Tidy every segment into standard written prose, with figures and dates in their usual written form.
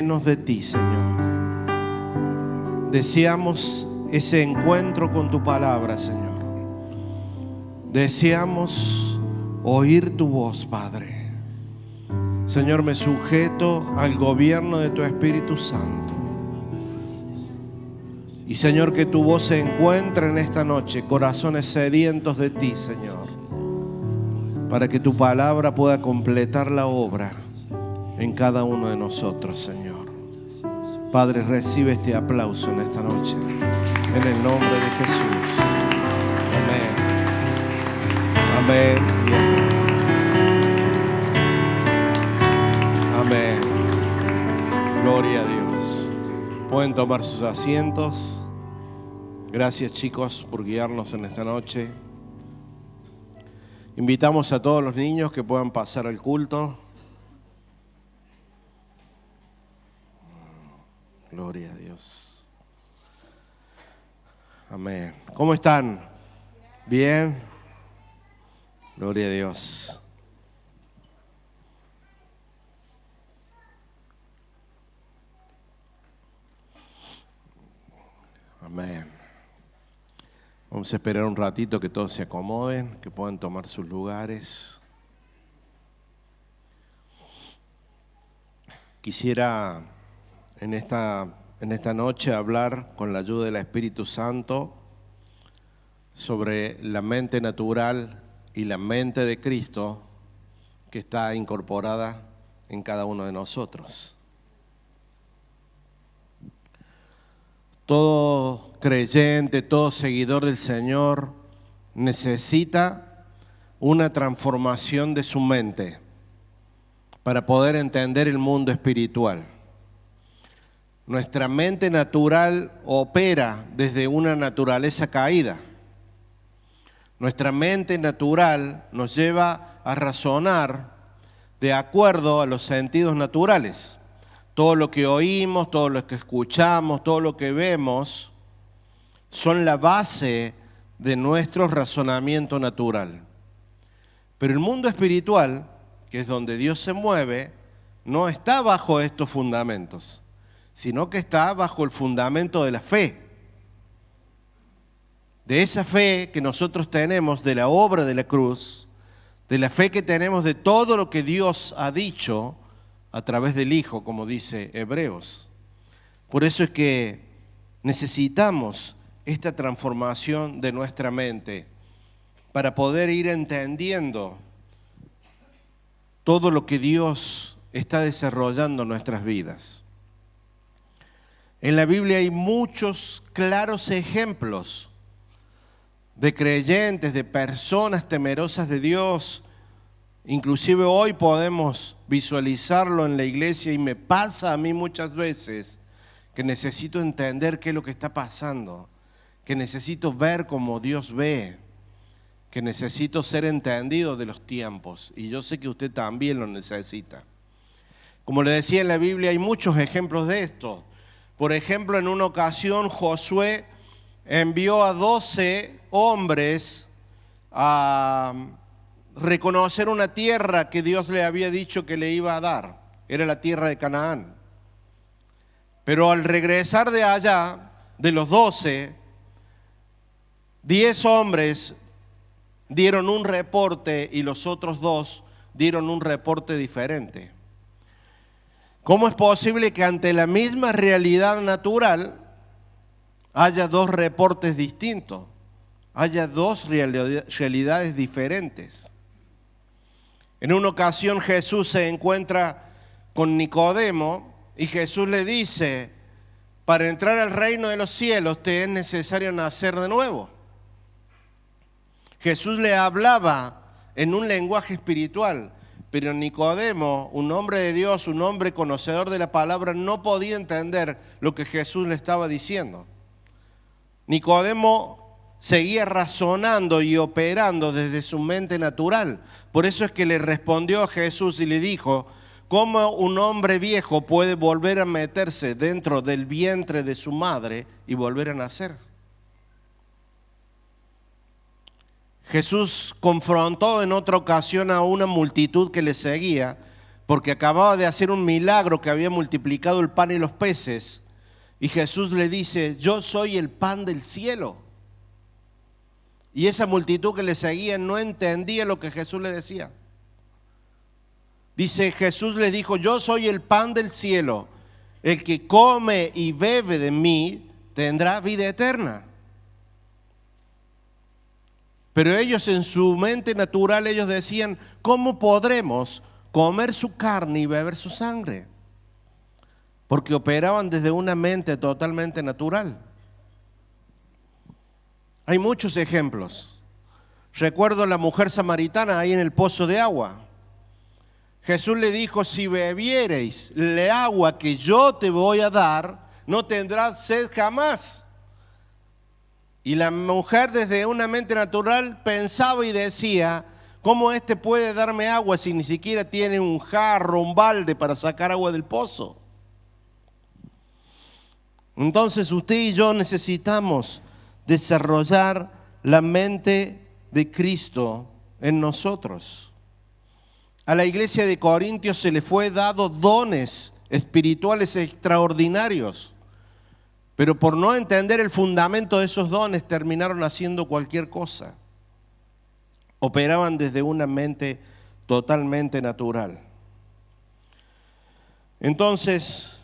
llenos de ti, Señor. Deseamos ese encuentro con tu palabra, Señor. Deseamos oír tu voz, Padre. Señor, me sujeto al gobierno de tu Espíritu Santo. Y Señor, que tu voz se encuentre en esta noche, corazones sedientos de ti, Señor, para que tu palabra pueda completar la obra en cada uno de nosotros, Señor. Padre, recibe este aplauso en esta noche, en el nombre de Jesús. Amén. Amén. Amén. Gloria a Dios. Pueden tomar sus asientos. Gracias, chicos, por guiarnos en esta noche. Invitamos a todos los niños que puedan pasar al culto. Gloria a Dios. Amén. ¿Cómo están? ¿Bien? Gloria a Dios. Amén. Vamos a esperar un ratito que todos se acomoden, que puedan tomar sus lugares. Quisiera en esta noche hablar con la ayuda del Espíritu Santo sobre la mente natural y la mente de Cristo que está incorporada en cada uno de nosotros. Todo creyente, todo seguidor del Señor necesita una transformación de su mente para poder entender el mundo espiritual. Nuestra mente natural opera desde una naturaleza caída. Nuestra mente natural nos lleva a razonar de acuerdo a los sentidos naturales. Todo lo que oímos, todo lo que escuchamos, todo lo que vemos son la base de nuestro razonamiento natural. Pero el mundo espiritual, que es donde Dios se mueve, no está bajo estos fundamentos, sino que está bajo el fundamento de la fe. De esa fe que nosotros tenemos de la obra de la cruz, de la fe que tenemos de todo lo que Dios ha dicho a través del Hijo, como dice Hebreos. Por eso es que necesitamos esta transformación de nuestra mente para poder ir entendiendo todo lo que Dios está desarrollando en nuestras vidas. En la Biblia hay muchos claros ejemplos de creyentes, de personas temerosas de Dios. Inclusive hoy podemos visualizarlo en la iglesia y me pasa a mí muchas veces que necesito entender qué es lo que está pasando, que necesito ver como Dios ve, que necesito ser entendido de los tiempos, y yo sé que usted también lo necesita. Como le decía, en la Biblia hay muchos ejemplos de esto. Por ejemplo, en una ocasión Josué envió a 12 hombres a reconocer una tierra que Dios le había dicho que le iba a dar. Era la tierra de Canaán. Pero al regresar de allá, de los 12, 10 hombres dieron un reporte y los otros 2 dieron un reporte diferente. ¿Cómo es posible que ante la misma realidad natural haya 2 reportes distintos? Haya 2 realidades diferentes. En una ocasión Jesús se encuentra con Nicodemo y Jesús le dice: para entrar al reino de los cielos te es necesario nacer de nuevo. Jesús le hablaba en un lenguaje espiritual, pero Nicodemo, un hombre de Dios, un hombre conocedor de la palabra, no podía entender lo que Jesús le estaba diciendo. Nicodemo seguía razonando y operando desde su mente natural. Por eso es que le respondió a Jesús y le dijo: ¿cómo un hombre viejo puede volver a meterse dentro del vientre de su madre y volver a nacer? Jesús confrontó en otra ocasión a una multitud que le seguía, porque acababa de hacer un milagro que había multiplicado el pan y los peces, y Jesús le dice: yo soy el pan del cielo. Y esa multitud que le seguía no entendía lo que Jesús le decía. Dice, Jesús le dijo: yo soy el pan del cielo, el que come y bebe de mí tendrá vida eterna. Pero ellos, en su mente natural, ellos decían: ¿cómo podremos comer su carne y beber su sangre? Porque operaban desde una mente totalmente natural. Hay muchos ejemplos. Recuerdo la mujer samaritana ahí en el pozo de agua. Jesús le dijo: si bebiereis el agua que yo te voy a dar, no tendrás sed jamás. Y la mujer, desde una mente natural, pensaba y decía: ¿cómo este puede darme agua si ni siquiera tiene un jarro, un balde para sacar agua del pozo? Entonces usted y yo necesitamos desarrollar la mente de Cristo en nosotros. A la iglesia de Corintios se le fue dado dones espirituales extraordinarios, pero por no entender el fundamento de esos dones terminaron haciendo cualquier cosa. Operaban desde una mente totalmente natural. Entonces,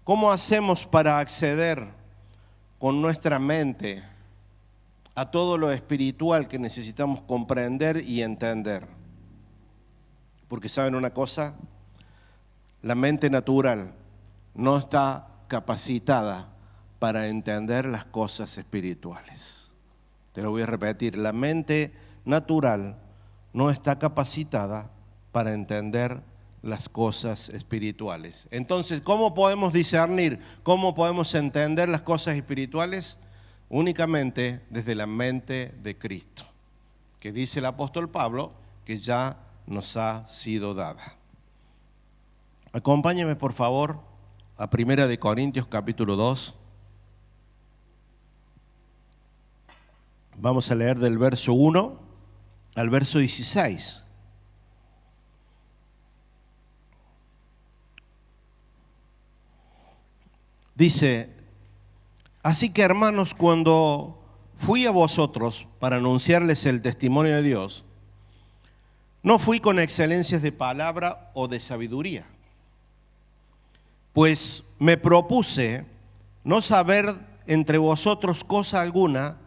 ¿cómo hacemos para acceder con nuestra mente a todo lo espiritual que necesitamos comprender y entender? Porque ¿saben una cosa? La mente natural no está capacitada para entender las cosas espirituales. Te lo voy a repetir: la mente natural no está capacitada para entender las cosas espirituales. Entonces, ¿cómo podemos discernir? ¿Cómo podemos entender las cosas espirituales? Únicamente desde la mente de Cristo, que dice el apóstol Pablo que ya nos ha sido dada. Acompáñeme por favor a 1 Corintios capítulo 2. Vamos a leer del verso 1 al verso 16. Dice: así que, hermanos, cuando fui a vosotros para anunciarles el testimonio de Dios, no fui con excelencias de palabra o de sabiduría, pues me propuse no saber entre vosotros cosa alguna,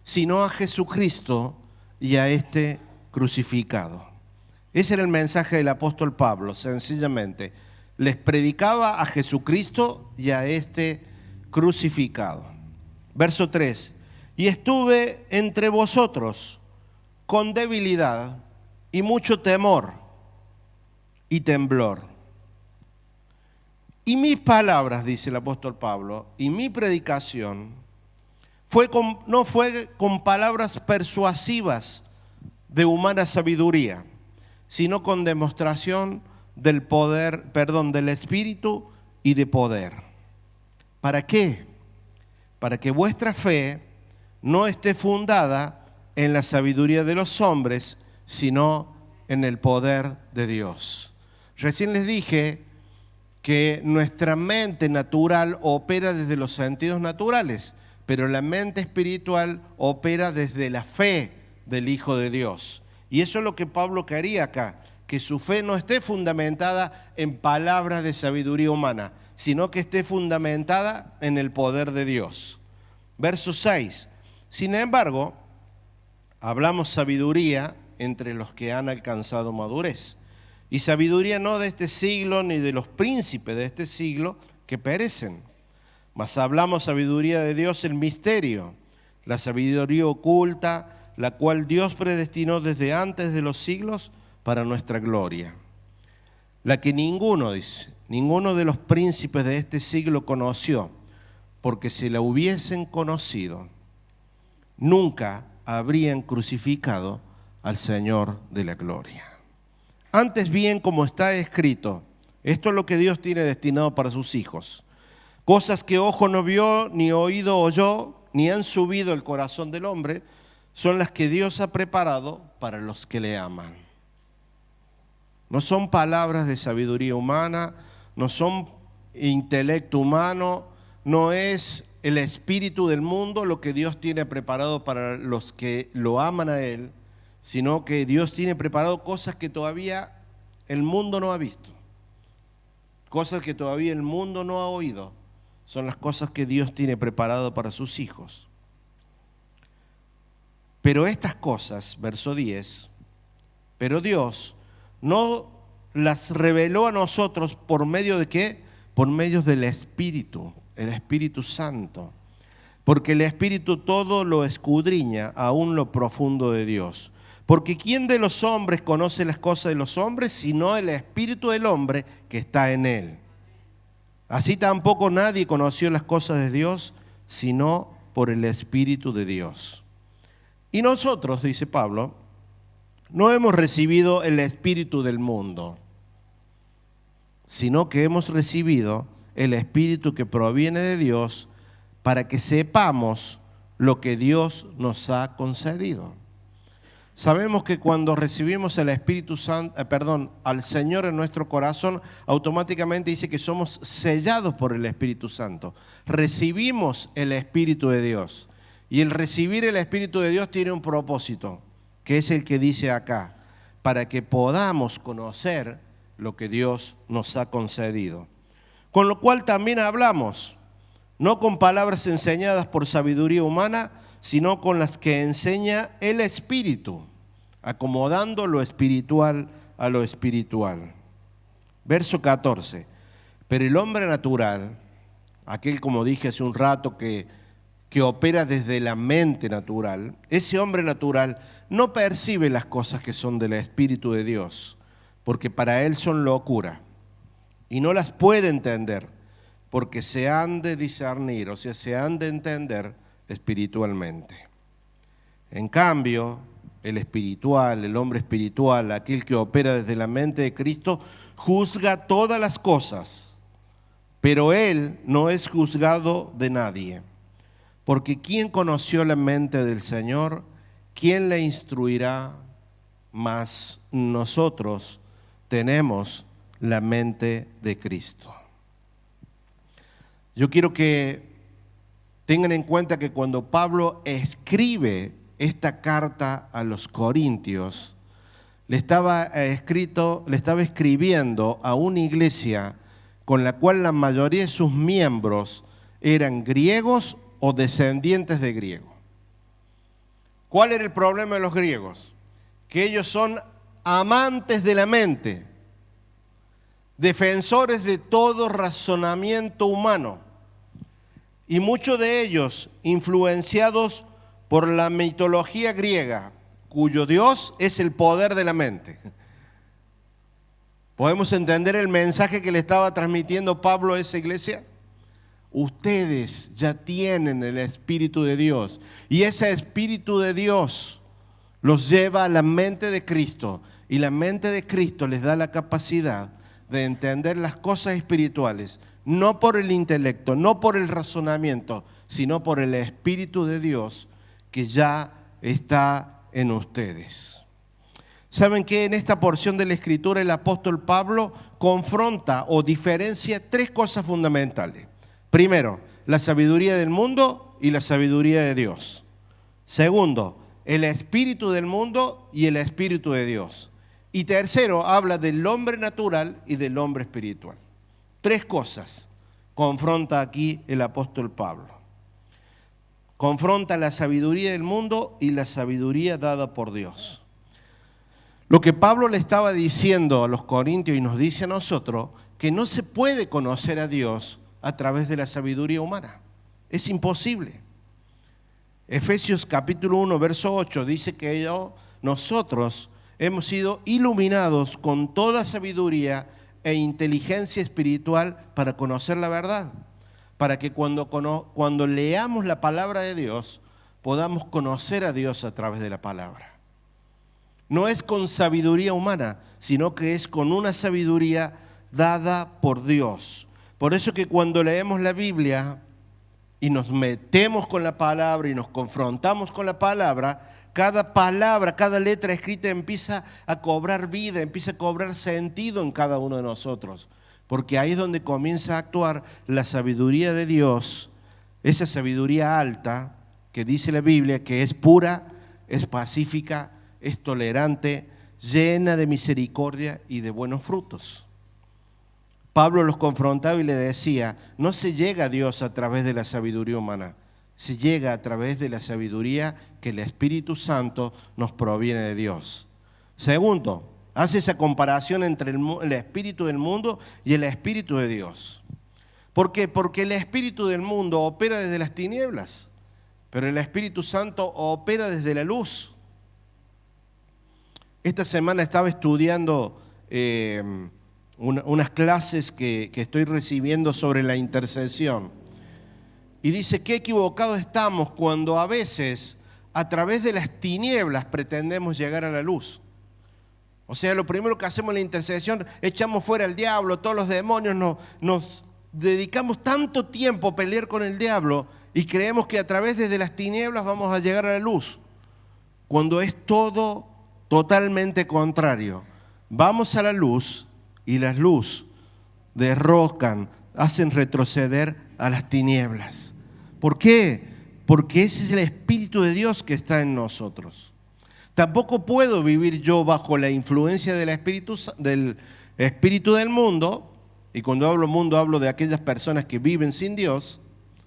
sino a Jesucristo y a este crucificado. Ese era el mensaje del apóstol Pablo, sencillamente. Les predicaba a Jesucristo y a este crucificado. Verso 3. Y estuve entre vosotros con debilidad y mucho temor y temblor. Y mis palabras, dice el apóstol Pablo, y mi predicación no fue con palabras persuasivas de humana sabiduría, sino con demostración del poder, del Espíritu y de poder. ¿Para qué? Para que vuestra fe no esté fundada en la sabiduría de los hombres, sino en el poder de Dios. Recién les dije que nuestra mente natural opera desde los sentidos naturales, pero la mente espiritual opera desde la fe del Hijo de Dios. Y eso es lo que Pablo quería acá, que su fe no esté fundamentada en palabras de sabiduría humana, sino que esté fundamentada en el poder de Dios. Verso 6. Sin embargo, hablamos sabiduría entre los que han alcanzado madurez. Y sabiduría no de este siglo ni de los príncipes de este siglo que perecen. Mas hablamos sabiduría de Dios el misterio, la sabiduría oculta, la cual Dios predestinó desde antes de los siglos para nuestra gloria. La que ninguno de los príncipes de este siglo conoció, porque si la hubiesen conocido, nunca habrían crucificado al Señor de la gloria. Antes bien, como está escrito, esto es lo que Dios tiene destinado para sus hijos. Cosas que ojo no vio, ni oído oyó, ni han subido el corazón del hombre, son las que Dios ha preparado para los que le aman. No son palabras de sabiduría humana, no son intelecto humano, no es el espíritu del mundo lo que Dios tiene preparado para los que lo aman a Él, sino que Dios tiene preparado cosas que todavía el mundo no ha visto, cosas que todavía el mundo no ha oído, son las cosas que Dios tiene preparado para sus hijos. Pero estas cosas, verso 10, pero Dios no las reveló a nosotros por medio de ¿qué? Por medio del Espíritu, el Espíritu Santo. Porque el Espíritu todo lo escudriña, aún lo profundo de Dios. Porque ¿quién de los hombres conoce las cosas de los hombres, sino el Espíritu del hombre que está en él? Así tampoco nadie conoció las cosas de Dios, sino por el Espíritu de Dios. Y nosotros, dice Pablo, no hemos recibido el espíritu del mundo, sino que hemos recibido el Espíritu que proviene de Dios para que sepamos lo que Dios nos ha concedido. Sabemos que cuando recibimos el Espíritu Santo, al Señor en nuestro corazón, automáticamente dice que somos sellados por el Espíritu Santo. Recibimos el Espíritu de Dios. Y el recibir el Espíritu de Dios tiene un propósito, que es el que dice acá, para que podamos conocer lo que Dios nos ha concedido. Con lo cual también hablamos, no con palabras enseñadas por sabiduría humana, sino con las que enseña el Espíritu, acomodando lo espiritual a lo espiritual. Verso 14. Pero el hombre natural, aquel, como dije hace un rato, que opera desde la mente natural, ese hombre natural no percibe las cosas que son del Espíritu de Dios, porque para él son locura, y no las puede entender, porque se han de discernir, o sea, se han de entender espiritualmente. En cambio, el espiritual, el hombre espiritual, aquel que opera desde la mente de Cristo, juzga todas las cosas, pero él no es juzgado de nadie. Porque ¿quién conoció la mente del Señor? ¿Quién le instruirá? Mas nosotros tenemos la mente de Cristo. Yo quiero que tengan en cuenta que cuando Pablo escribe esta carta a los Corintios, le estaba escribiendo a una iglesia con la cual la mayoría de sus miembros eran griegos o descendientes de griegos. ¿Cuál era el problema de los griegos? Que ellos son amantes de la mente, defensores de todo razonamiento humano, y muchos de ellos influenciados por la mitología griega, cuyo dios es el poder de la mente. ¿Podemos entender el mensaje que le estaba transmitiendo Pablo a esa iglesia? Ustedes ya tienen el Espíritu de Dios, y ese Espíritu de Dios los lleva a la mente de Cristo, y la mente de Cristo les da la capacidad de entender las cosas espirituales, no por el intelecto, no por el razonamiento, sino por el Espíritu de Dios que ya está en ustedes. ¿Saben que en esta porción de la Escritura el apóstol Pablo confronta o diferencia tres cosas fundamentales? Primero, la sabiduría del mundo y la sabiduría de Dios. Segundo, el espíritu del mundo y el espíritu de Dios. Y tercero, habla del hombre natural y del hombre espiritual. Tres cosas confronta aquí el apóstol Pablo. Confronta la sabiduría del mundo y la sabiduría dada por Dios. Lo que Pablo le estaba diciendo a los corintios y nos dice a nosotros, que no se puede conocer a Dios a través de la sabiduría humana. Es imposible. Efesios capítulo 1, verso 8 dice que nosotros hemos sido iluminados con toda sabiduría e inteligencia espiritual para conocer la verdad. Para que cuando leamos la palabra de Dios, podamos conocer a Dios a través de la palabra. No es con sabiduría humana, sino que es con una sabiduría dada por Dios. Por eso que cuando leemos la Biblia y nos metemos con la palabra y nos confrontamos con la palabra, Cada palabra, cada letra escrita empieza a cobrar vida, empieza a cobrar sentido en cada uno de nosotros. Porque ahí es donde comienza a actuar la sabiduría de Dios, esa sabiduría alta que dice la Biblia que es pura, es pacífica, es tolerante, llena de misericordia y de buenos frutos. Pablo los confrontaba y le decía, no se llega a Dios a través de la sabiduría humana, se llega a través de la sabiduría que el Espíritu Santo nos proviene de Dios. Segundo, hace esa comparación entre el espíritu del mundo y el Espíritu de Dios. ¿Por qué? Porque el espíritu del mundo opera desde las tinieblas, pero el Espíritu Santo opera desde la luz. Esta semana estaba estudiando unas clases que estoy recibiendo sobre la intercesión. Y dice, qué equivocados estamos cuando a veces a través de las tinieblas pretendemos llegar a la luz. O sea, lo primero que hacemos en la intercesión, echamos fuera al diablo, todos los demonios, nos dedicamos tanto tiempo a pelear con el diablo y creemos que a través de las tinieblas vamos a llegar a la luz, cuando es todo totalmente contrario. Vamos a la luz y la luz derrocan, hacen retroceder a las tinieblas. ¿Por qué? Porque ese es el Espíritu de Dios que está en nosotros. Tampoco puedo vivir yo bajo la influencia del espíritu del mundo, y cuando hablo mundo hablo de aquellas personas que viven sin Dios,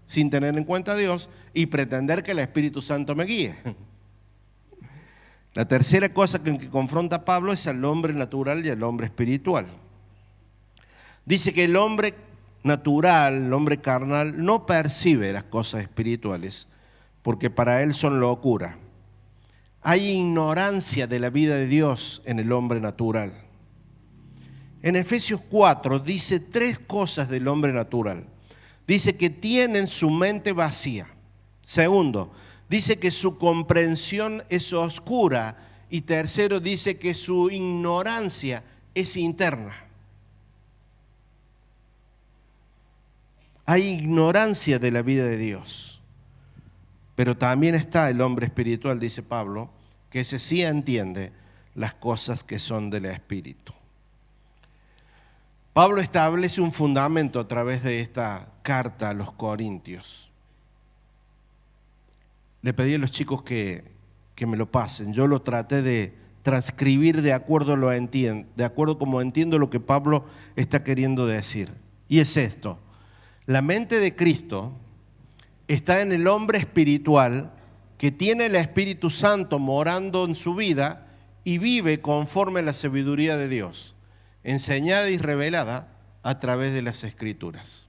sin tener en cuenta a Dios, y pretender que el Espíritu Santo me guíe. La tercera cosa que confronta Pablo es al hombre natural y al hombre espiritual. Dice que el hombre natural, el hombre carnal, no percibe las cosas espirituales porque para él son locura. Hay ignorancia de la vida de Dios en el hombre natural. En Efesios 4 dice 3 cosas del hombre natural. Dice que tienen su mente vacía. Segundo, dice que su comprensión es oscura. Y tercero, dice que su ignorancia es interna. Hay ignorancia de la vida de Dios. Pero también está el hombre espiritual, dice Pablo, que ese sí entiende las cosas que son del Espíritu. Pablo establece un fundamento a través de esta carta a los Corintios. Le pedí a los chicos que me lo pasen. Yo lo traté de transcribir de acuerdo como entiendo lo que Pablo está queriendo decir. Y es esto. La mente de Cristo está en el hombre espiritual que tiene el Espíritu Santo morando en su vida y vive conforme a la sabiduría de Dios, enseñada y revelada a través de las Escrituras.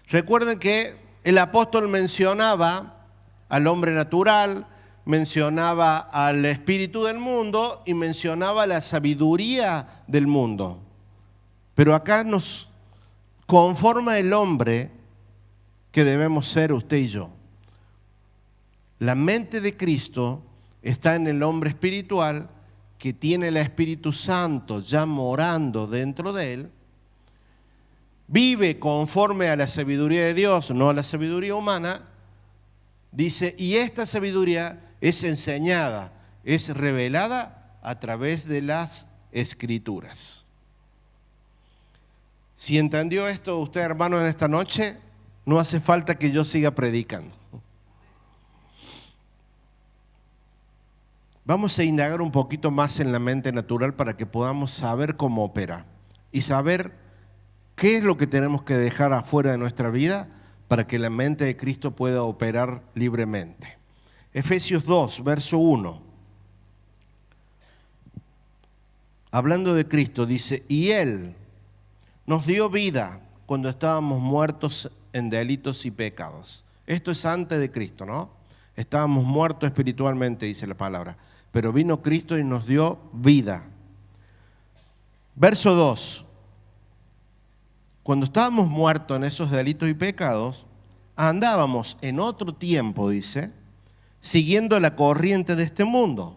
Recuerden que el apóstol mencionaba al hombre natural, mencionaba al espíritu del mundo y mencionaba la sabiduría del mundo. Pero acá nos conforma el hombre que debemos ser usted y yo. La mente de Cristo está en el hombre espiritual que tiene el Espíritu Santo ya morando dentro de él, vive conforme a la sabiduría de Dios, no a la sabiduría humana, dice, y esta sabiduría es enseñada, es revelada a través de las Escrituras. Si entendió esto usted, hermano, en esta noche, no hace falta que yo siga predicando. Vamos a indagar un poquito más en la mente natural para que podamos saber cómo opera y saber qué es lo que tenemos que dejar afuera de nuestra vida para que la mente de Cristo pueda operar libremente. Efesios 2, verso 1. Hablando de Cristo, dice, y Él nos dio vida cuando estábamos muertos en delitos y pecados. Esto es antes de Cristo, ¿no? Estábamos muertos espiritualmente, dice la palabra. Pero vino Cristo y nos dio vida. Verso 2. Cuando estábamos muertos en esos delitos y pecados, andábamos en otro tiempo, dice, siguiendo la corriente de este mundo,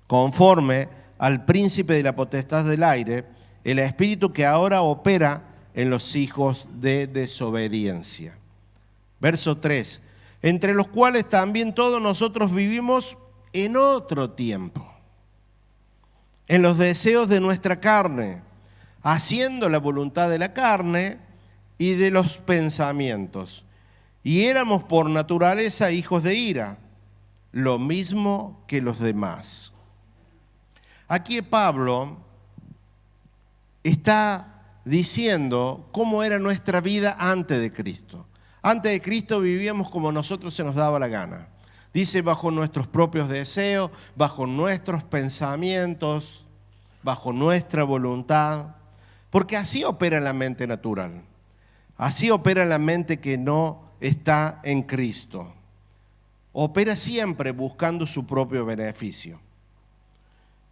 conforme al príncipe de la potestad del aire, el espíritu que ahora opera en los hijos de desobediencia. Verso 3. Entre los cuales también todos nosotros vivimos en otro tiempo, en los deseos de nuestra carne, haciendo la voluntad de la carne y de los pensamientos. Y éramos por naturaleza hijos de ira, lo mismo que los demás. Aquí Pablo está diciendo cómo era nuestra vida antes de Cristo. Antes de Cristo vivíamos como nosotros se nos daba la gana. Dice, bajo nuestros propios deseos, bajo nuestros pensamientos, bajo nuestra voluntad, porque así opera la mente natural. Así opera la mente que no está en Cristo. Opera siempre buscando su propio beneficio.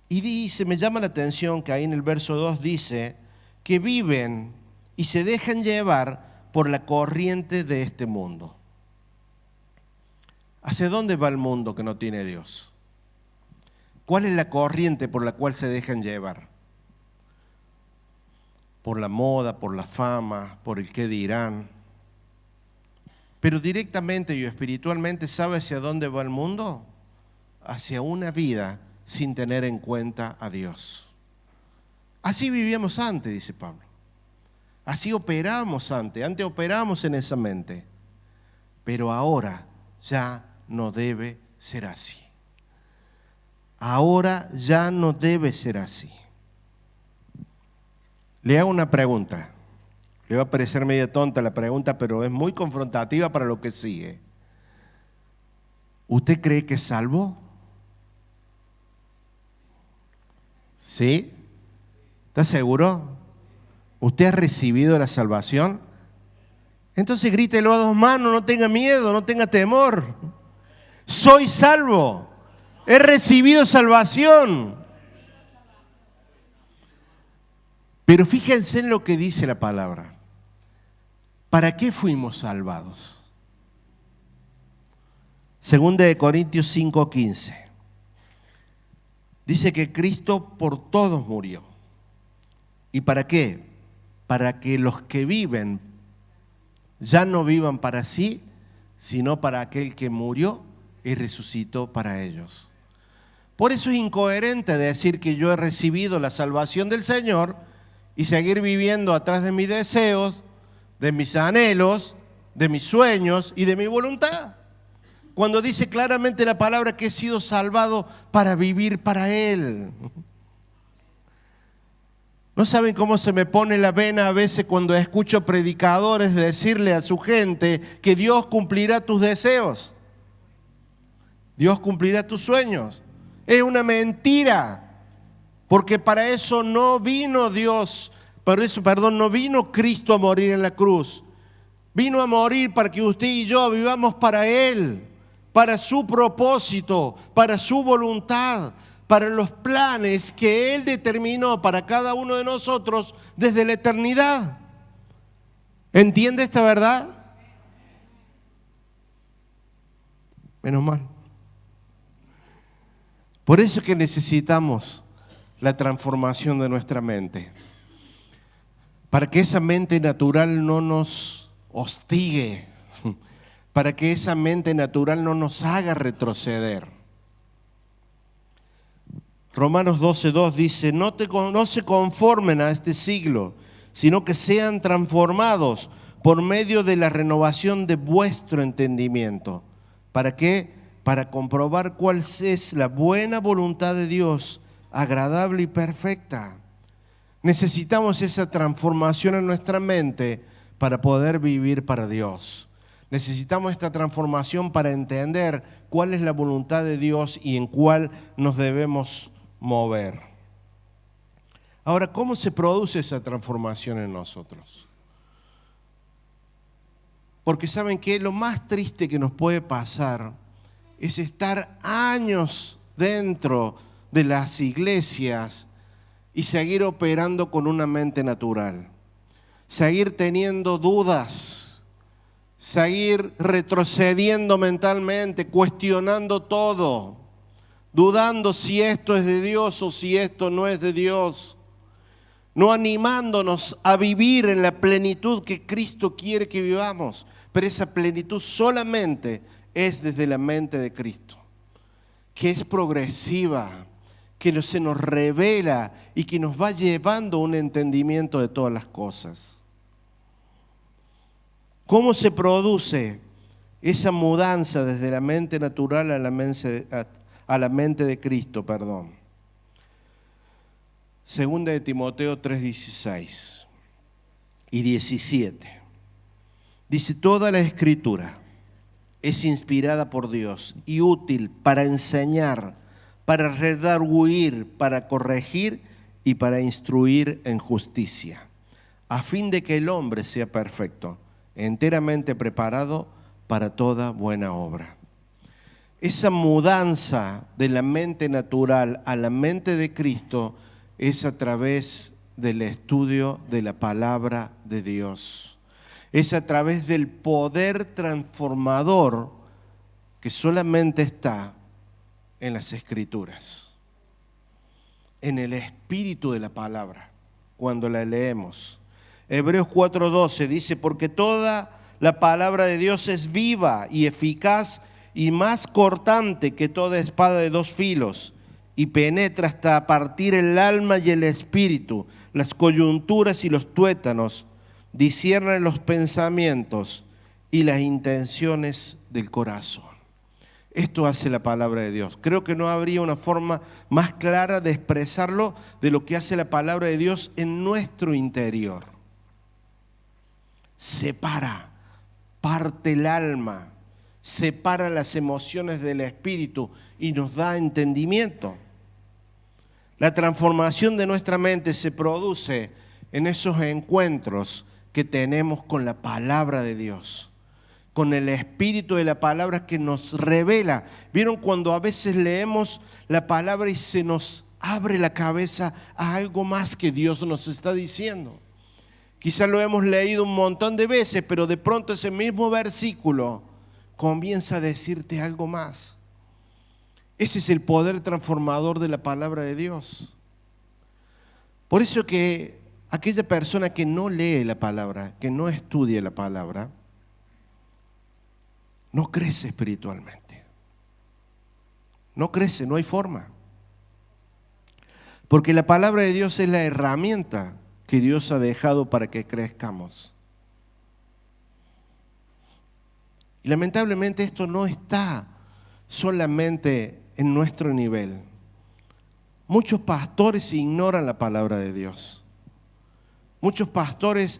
Y dice, me llama la atención que ahí en el verso 2 dice que viven y se dejan llevar por la corriente de este mundo. ¿Hacia dónde va el mundo que no tiene Dios? ¿Cuál es la corriente por la cual se dejan llevar? Por la moda, por la fama, por el qué dirán. Pero directamente y espiritualmente, ¿sabe hacia dónde va el mundo? Hacia una vida sin tener en cuenta a Dios. Así vivíamos antes, dice Pablo. Así operábamos antes operábamos en esa mente. Pero ahora ya no debe ser así. Ahora ya no debe ser así. Le hago una pregunta. Le va a parecer medio tonta la pregunta, pero es muy confrontativa para lo que sigue. ¿Usted cree que es salvo? ¿Sí? ¿Está seguro? ¿Usted ha recibido la salvación? Entonces grítelo a dos manos, no tenga miedo, no tenga temor. Soy salvo, he recibido salvación. Pero fíjense en lo que dice la palabra. ¿Para qué fuimos salvados? Segunda de Corintios 5:15. Dice que Cristo por todos murió. ¿Y para qué? Para que los que viven ya no vivan para sí, sino para aquel que murió y resucitó para ellos. Por eso es incoherente decir que yo he recibido la salvación del Señor y seguir viviendo atrás de mis deseos, de mis anhelos, de mis sueños y de mi voluntad. Cuando dice claramente la palabra que he sido salvado para vivir para Él. ¿No saben cómo se me pone la vena a veces cuando escucho predicadores decirle a su gente que Dios cumplirá tus deseos? Dios cumplirá tus sueños. Es una mentira, porque para eso no vino Dios, no vino Cristo a morir en la cruz. Vino a morir para que usted y yo vivamos para Él, para su propósito, para su voluntad, para los planes que Él determinó para cada uno de nosotros desde la eternidad. ¿Entiende esta verdad? Menos mal. Por eso es que necesitamos la transformación de nuestra mente, para que esa mente natural no nos hostigue, para que esa mente natural no nos haga retroceder. Romanos 12:2 dice, no se conformen a este siglo, sino que sean transformados por medio de la renovación de vuestro entendimiento. ¿Para qué? Para comprobar cuál es la buena voluntad de Dios, agradable y perfecta. Necesitamos esa transformación en nuestra mente para poder vivir para Dios. Necesitamos esta transformación para entender cuál es la voluntad de Dios y en cuál nos debemos mover. Ahora, ¿cómo se produce esa transformación en nosotros? Porque ¿saben qué? Lo más triste que nos puede pasar es estar años dentro de las iglesias y seguir operando con una mente natural, seguir teniendo dudas, seguir retrocediendo mentalmente, cuestionando todo, dudando si esto es de Dios o si esto no es de Dios, no animándonos a vivir en la plenitud que Cristo quiere que vivamos, pero esa plenitud solamente es desde la mente de Cristo. que es progresiva, que se nos revela y que nos va llevando a un entendimiento de todas las cosas. ¿Cómo se produce esa mudanza desde la mente natural a la mente de Cristo? Segunda de Timoteo 3:16 y 17. Dice: toda la Escritura es inspirada por Dios y útil para enseñar, para redarguir, para corregir y para instruir en justicia, a fin de que el hombre sea perfecto, enteramente preparado para toda buena obra. Esa mudanza de la mente natural a la mente de Cristo es a través del estudio de la palabra de Dios. Es a través del poder transformador que solamente está en las Escrituras, en el espíritu de la palabra, cuando la leemos. Hebreos 4:12 dice: porque toda la palabra de Dios es viva y eficaz y más cortante que toda espada de dos filos, y penetra hasta partir el alma y el espíritu, las coyunturas y los tuétanos, discierne los pensamientos y las intenciones del corazón. Esto hace la palabra de Dios. Creo que no habría una forma más clara de expresarlo de lo que hace la palabra de Dios en nuestro interior. Separa, parte el alma, separa las emociones del espíritu y nos da entendimiento. La transformación de nuestra mente se produce en esos encuentros que tenemos con la palabra de Dios, con el espíritu de la palabra que nos revela. ¿Vieron cuando a veces leemos la palabra y se nos abre la cabeza a algo más que Dios nos está diciendo? Quizás lo hemos leído un montón de veces, pero de pronto ese mismo versículo comienza a decirte algo más. Ese es el poder transformador de la palabra de Dios. Por eso que aquella persona que no lee la palabra, que no estudia la palabra, no crece espiritualmente. No crece, no hay forma. Porque la palabra de Dios es la herramienta que Dios ha dejado para que crezcamos. Y lamentablemente esto no está solamente en nuestro nivel. Muchos pastores ignoran la palabra de Dios. Muchos pastores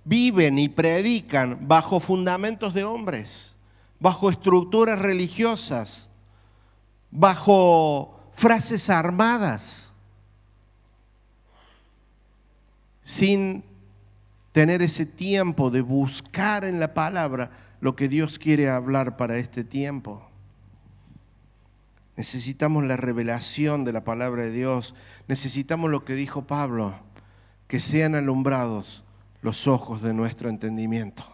viven y predican bajo fundamentos de hombres, bajo estructuras religiosas, bajo frases armadas, sin tener ese tiempo de buscar en la palabra lo que Dios quiere hablar para este tiempo. Necesitamos la revelación de la palabra de Dios. Necesitamos lo que dijo Pablo, que sean alumbrados los ojos de nuestro entendimiento,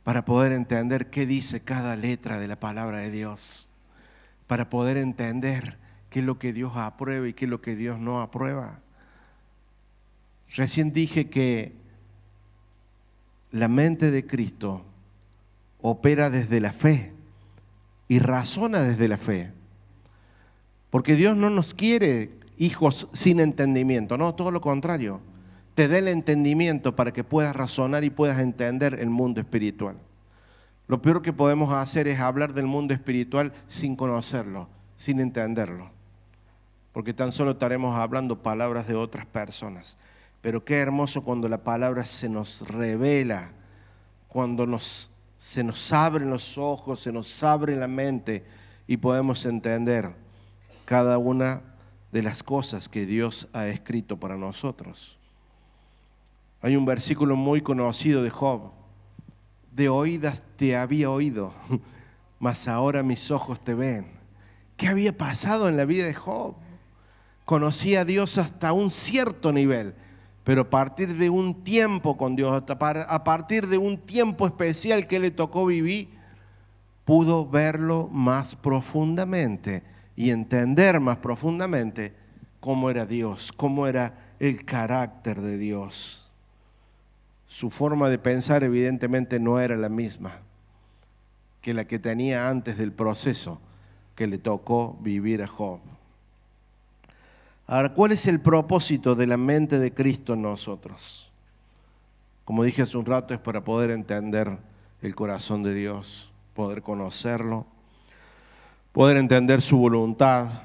para poder entender qué dice cada letra de la palabra de Dios, para poder entender qué es lo que Dios aprueba y qué es lo que Dios no aprueba. Recién dije que la mente de Cristo opera desde la fe y razona desde la fe. Porque Dios no nos quiere hijos sin entendimiento, no, todo lo contrario. Te dé el entendimiento para que puedas razonar y puedas entender el mundo espiritual. Lo peor que podemos hacer es hablar del mundo espiritual sin conocerlo, sin entenderlo. Porque tan solo estaremos hablando palabras de otras personas. Pero qué hermoso cuando la palabra se nos revela, cuando se nos abren los ojos, se nos abre la mente y podemos entender cada una de las cosas que Dios ha escrito para nosotros. Hay un versículo muy conocido de Job: de oídas te había oído, mas ahora mis ojos te ven. ¿Qué había pasado en la vida de Job? Conocía a Dios hasta un cierto nivel, pero a partir de un tiempo con Dios, a partir de un tiempo especial que le tocó vivir, pudo verlo más profundamente y entender más profundamente cómo era Dios, cómo era el carácter de Dios. Su forma de pensar evidentemente no era la misma que la que tenía antes del proceso, que le tocó vivir a Job. Ahora, ¿cuál es el propósito de la mente de Cristo en nosotros? Como dije hace un rato, es para poder entender el corazón de Dios, poder conocerlo, poder entender su voluntad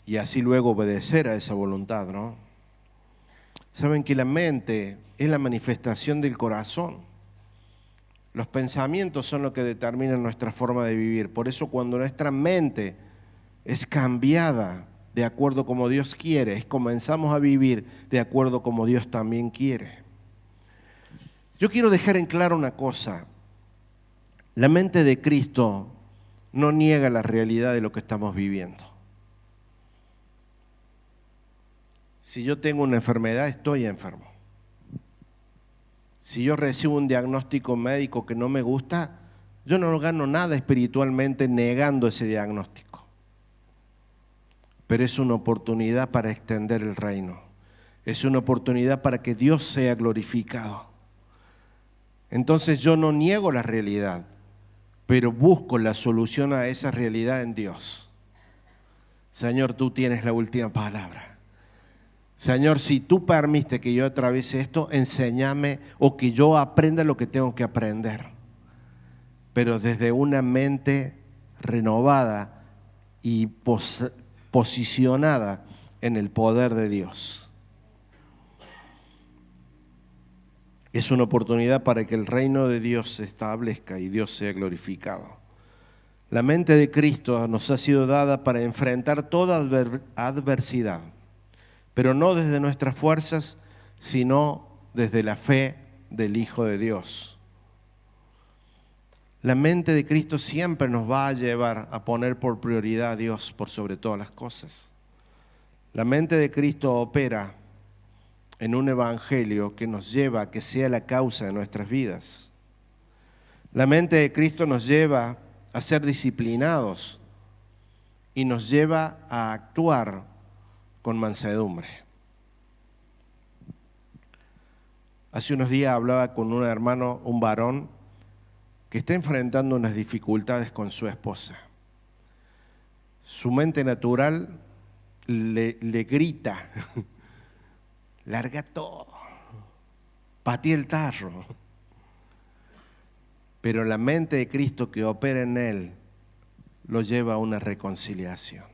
y así luego obedecer a esa voluntad, ¿no? Saben que la mente es la manifestación del corazón. Los pensamientos son lo que determinan nuestra forma de vivir. Por eso cuando nuestra mente es cambiada de acuerdo como Dios quiere, comenzamos a vivir de acuerdo como Dios también quiere. Yo quiero dejar en claro una cosa. La mente de Cristo no niega la realidad de lo que estamos viviendo. Si yo tengo una enfermedad, estoy enfermo. Si yo recibo un diagnóstico médico que no me gusta, yo no gano nada espiritualmente negando ese diagnóstico. Pero es una oportunidad para extender el reino. Es una oportunidad para que Dios sea glorificado. Entonces yo no niego la realidad, pero busco la solución a esa realidad en Dios. Señor, tú tienes la última palabra. Señor, si tú permites que yo atraviese esto, enséñame o que yo aprenda lo que tengo que aprender. Pero desde una mente renovada y posicionada en el poder de Dios. Es una oportunidad para que el reino de Dios se establezca y Dios sea glorificado. La mente de Cristo nos ha sido dada para enfrentar toda adversidad, pero no desde nuestras fuerzas, sino desde la fe del Hijo de Dios. La mente de Cristo siempre nos va a llevar a poner por prioridad a Dios por sobre todas las cosas. La mente de Cristo opera en un evangelio que nos lleva a que sea la causa de nuestras vidas. La mente de Cristo nos lleva a ser disciplinados y nos lleva a actuar con mansedumbre. Hace unos días hablaba con un hermano, un varón, que está enfrentando unas dificultades con su esposa. Su mente natural le grita, larga todo, patea el tarro. Pero la mente de Cristo que opera en él lo lleva a una reconciliación.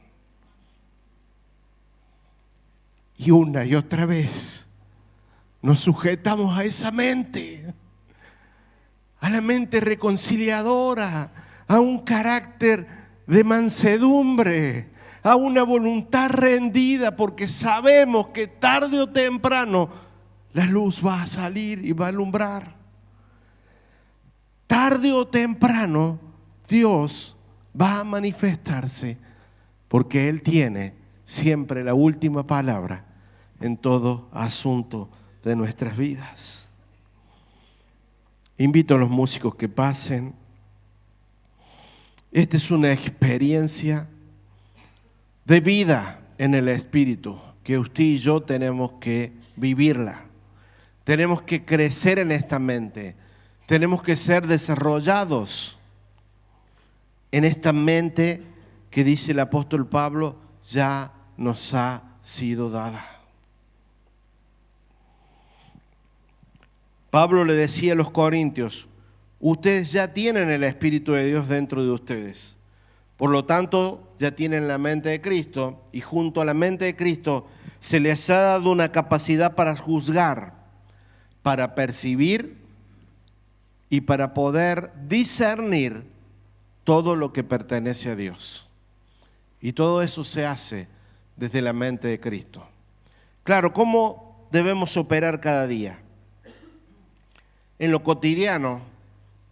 Y una y otra vez nos sujetamos a esa mente, a la mente reconciliadora, a un carácter de mansedumbre, a una voluntad rendida, porque sabemos que tarde o temprano la luz va a salir y va a alumbrar. Tarde o temprano Dios va a manifestarse, porque Él tiene siempre la última palabra en todo asunto de nuestras vidas. Invito a los músicos que pasen. Esta es una experiencia de vida en el Espíritu que usted y yo tenemos que vivirla. Tenemos que crecer en esta mente. Tenemos que ser desarrollados en esta mente que dice el apóstol Pablo, ya nos ha sido dada. Pablo le decía a los corintios, ustedes ya tienen el Espíritu de Dios dentro de ustedes. Por lo tanto, ya tienen la mente de Cristo y junto a la mente de Cristo se les ha dado una capacidad para juzgar, para percibir y para poder discernir todo lo que pertenece a Dios. Y todo eso se hace desde la mente de Cristo. Claro, ¿cómo debemos operar cada día? En lo cotidiano,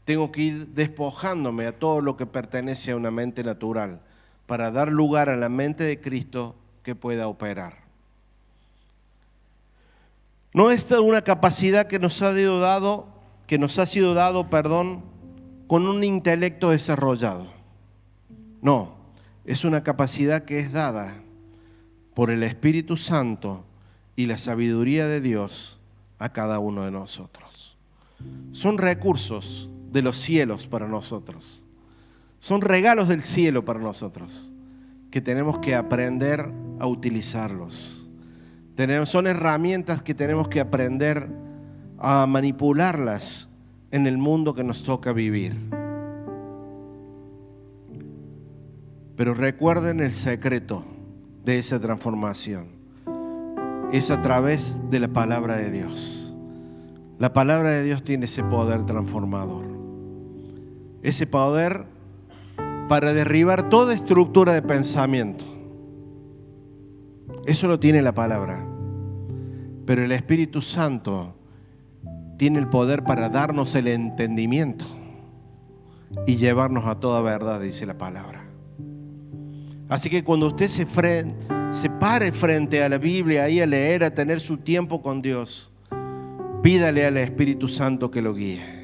tengo que ir despojándome a todo lo que pertenece a una mente natural para dar lugar a la mente de Cristo que pueda operar. No es una capacidad que nos ha sido dado, con un intelecto desarrollado. No, es una capacidad que es dada por el Espíritu Santo y la sabiduría de Dios a cada uno de nosotros. Son recursos de los cielos para nosotros. Son regalos del cielo para nosotros, que tenemos que aprender a utilizarlos. Son herramientas que tenemos que aprender a manipularlas en el mundo que nos toca vivir. Pero recuerden el secreto de esa transformación. Es a través de la palabra de Dios. La palabra de Dios tiene ese poder transformador. Ese poder para derribar toda estructura de pensamiento. Eso lo tiene la palabra. Pero el Espíritu Santo tiene el poder para darnos el entendimiento y llevarnos a toda verdad, dice la palabra. Así que cuando usted se pare frente a la Biblia, ahí a leer, a tener su tiempo con Dios, pídale al Espíritu Santo que lo guíe.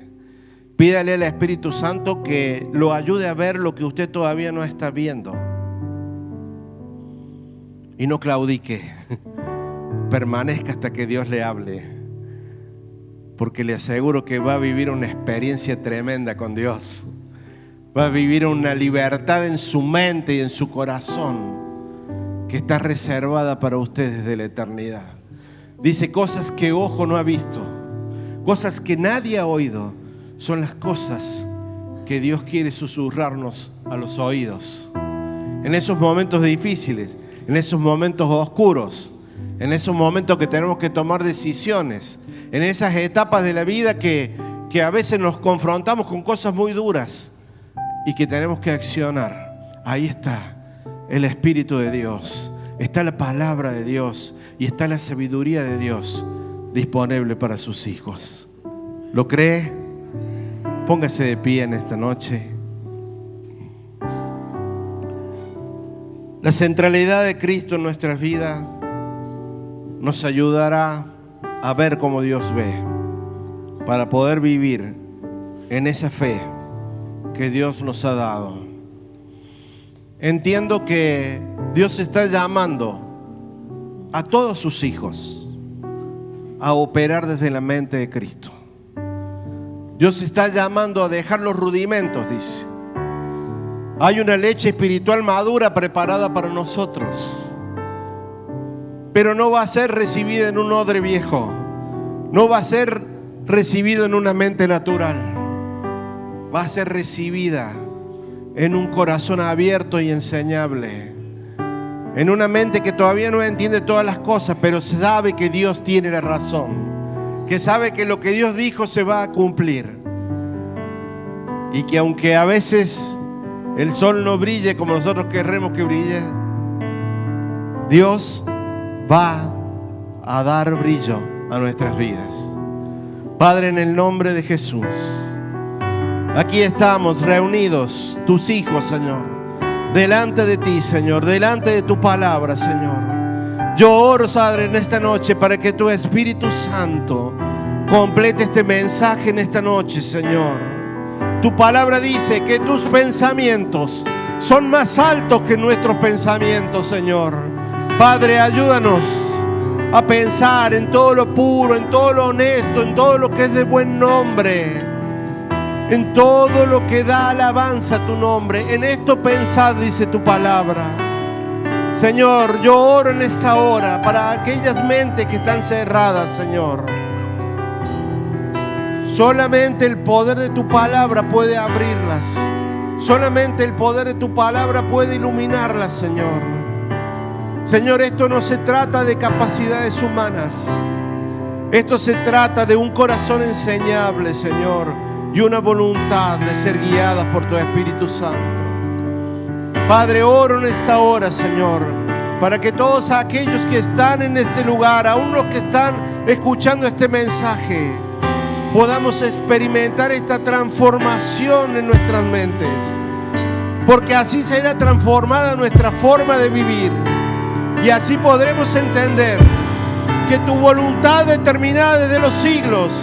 Pídale al Espíritu Santo que lo ayude a ver lo que usted todavía no está viendo. Y no claudique. Permanezca hasta que Dios le hable. Porque le aseguro que va a vivir una experiencia tremenda con Dios. Va a vivir una libertad en su mente y en su corazón que está reservada para usted desde la eternidad. Dice cosas que ojo no ha visto, cosas que nadie ha oído, son las cosas que Dios quiere susurrarnos a los oídos. En esos momentos difíciles, en esos momentos oscuros, en esos momentos que tenemos que tomar decisiones, en esas etapas de la vida que a veces nos confrontamos con cosas muy duras y que tenemos que accionar. Ahí está el Espíritu de Dios, está la palabra de Dios y está la sabiduría de Dios disponible para sus hijos. ¿Lo cree? Póngase de pie en esta noche. La centralidad de Cristo en nuestras vidas nos ayudará a ver como Dios ve, para poder vivir en esa fe que Dios nos ha dado. Entiendo que Dios está llamando a todos sus hijos a operar desde la mente de Cristo. Dios está llamando a dejar los rudimentos, dice. Hay una leche espiritual madura preparada para nosotros, pero no va a ser recibida en un odre viejo, no va a ser recibida en una mente natural, va a ser recibida en un corazón abierto y enseñable, en una mente que todavía no entiende todas las cosas, pero sabe que Dios tiene la razón, que sabe que lo que Dios dijo se va a cumplir, y que aunque a veces el sol no brille como nosotros querremos que brille, Dios va a dar brillo a nuestras vidas. Padre, en el nombre de Jesús, aquí estamos reunidos, tus hijos, Señor, delante de ti, Señor, delante de tu palabra, Señor. Yo oro, Padre, en esta noche para que tu Espíritu Santo complete este mensaje en esta noche, Señor. Tu palabra dice que tus pensamientos son más altos que nuestros pensamientos, Señor. Padre, ayúdanos a pensar en todo lo puro, en todo lo honesto, en todo lo que es de buen nombre, en todo lo que da alabanza a tu nombre. En esto pensad, dice tu palabra. Señor, yo oro en esta hora para aquellas mentes que están cerradas, Señor. Solamente el poder de tu palabra puede abrirlas. Solamente el poder de tu palabra puede iluminarlas, Señor. Señor, esto no se trata de capacidades humanas. Esto se trata de un corazón enseñable, Señor, y una voluntad de ser guiadas por tu Espíritu Santo. Padre, oro en esta hora, Señor, para que todos aquellos que están en este lugar, aún los que están escuchando este mensaje, podamos experimentar esta transformación en nuestras mentes, porque así será transformada nuestra forma de vivir, y así podremos entender que tu voluntad determinada desde los siglos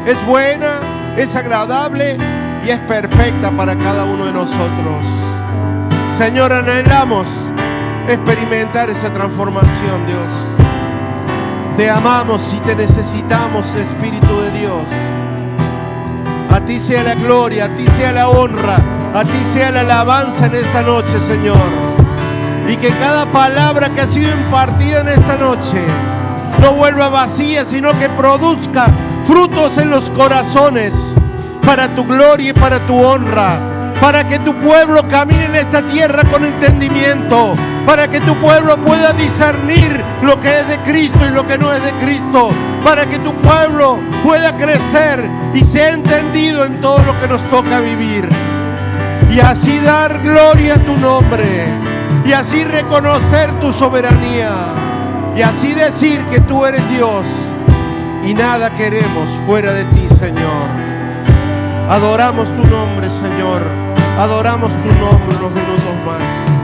es buena, es agradable y es perfecta para cada uno de nosotros. Señor, anhelamos experimentar esa transformación, Dios. Te amamos y te necesitamos, Espíritu de Dios. A ti sea la gloria, a ti sea la honra, A ti sea la alabanza en esta noche, Señor. Y que cada palabra que ha sido impartida en esta noche no vuelva vacía, sino que produzca frutos en los corazones para tu gloria y para tu honra, para que tu pueblo camine en esta tierra con entendimiento, para que tu pueblo pueda discernir lo que es de Cristo y lo que no es de Cristo, para que tu pueblo pueda crecer y sea entendido en todo lo que nos toca vivir, y así dar gloria a tu nombre, y así reconocer tu soberanía, y así decir que tú eres Dios y nada queremos fuera de ti, Señor. Adoramos tu nombre, Señor. Adoramos tu nombre unos minutos más.